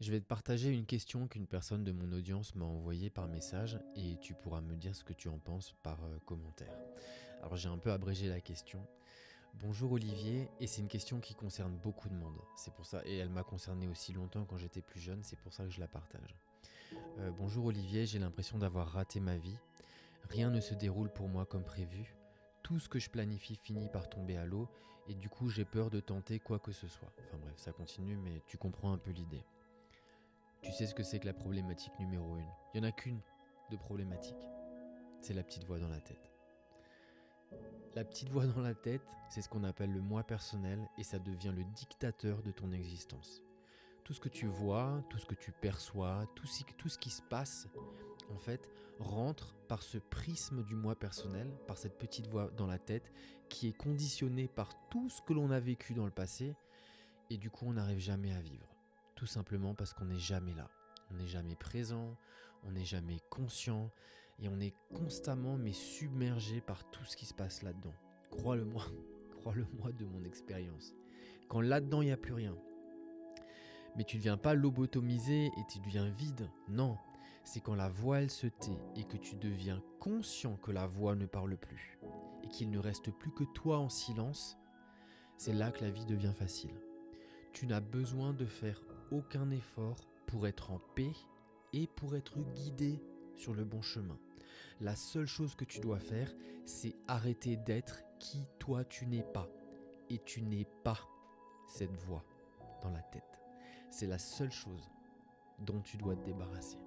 Je vais te partager une question qu'une personne de mon audience m'a envoyée par message et tu pourras me dire ce que tu en penses par commentaire. Alors j'ai un peu abrégé la question. Bonjour Olivier, et c'est une question qui concerne beaucoup de monde. C'est pour ça, et elle m'a concerné aussi longtemps quand j'étais plus jeune, c'est pour ça que je la partage. Bonjour Olivier, j'ai l'impression d'avoir raté ma vie. Rien ne se déroule pour moi comme prévu. Tout ce que je planifie finit par tomber à l'eau et du coup j'ai peur de tenter quoi que ce soit. Enfin bref, ça continue mais tu comprends un peu l'idée. Tu sais ce que c'est que la problématique numéro 1. Il n'y en a qu'une de problématique. C'est la petite voix dans la tête. La petite voix dans la tête, c'est ce qu'on appelle le moi personnel et ça devient le dictateur de ton existence. Tout ce que tu vois, tout ce que tu perçois, tout ce qui se passe, en fait, rentre par ce prisme du moi personnel, par cette petite voix dans la tête qui est conditionnée par tout ce que l'on a vécu dans le passé et du coup on n'arrive jamais à vivre. Tout simplement parce qu'on n'est jamais là. On n'est jamais présent, on n'est jamais conscient et on est constamment mais submergé par tout ce qui se passe là-dedans. Crois-le-moi, crois-le-moi de mon expérience. Quand là-dedans il n'y a plus rien, mais tu ne deviens pas lobotomisé et tu deviens vide, non. C'est quand la voix elle se tait et que tu deviens conscient que la voix ne parle plus et qu'il ne reste plus que toi en silence, c'est là que la vie devient facile. Tu n'as besoin de faire aucun effort pour être en paix et pour être guidé sur le bon chemin. La seule chose que tu dois faire, c'est arrêter d'être qui toi tu n'es pas. Et tu n'es pas cette voix dans la tête. C'est la seule chose dont tu dois te débarrasser.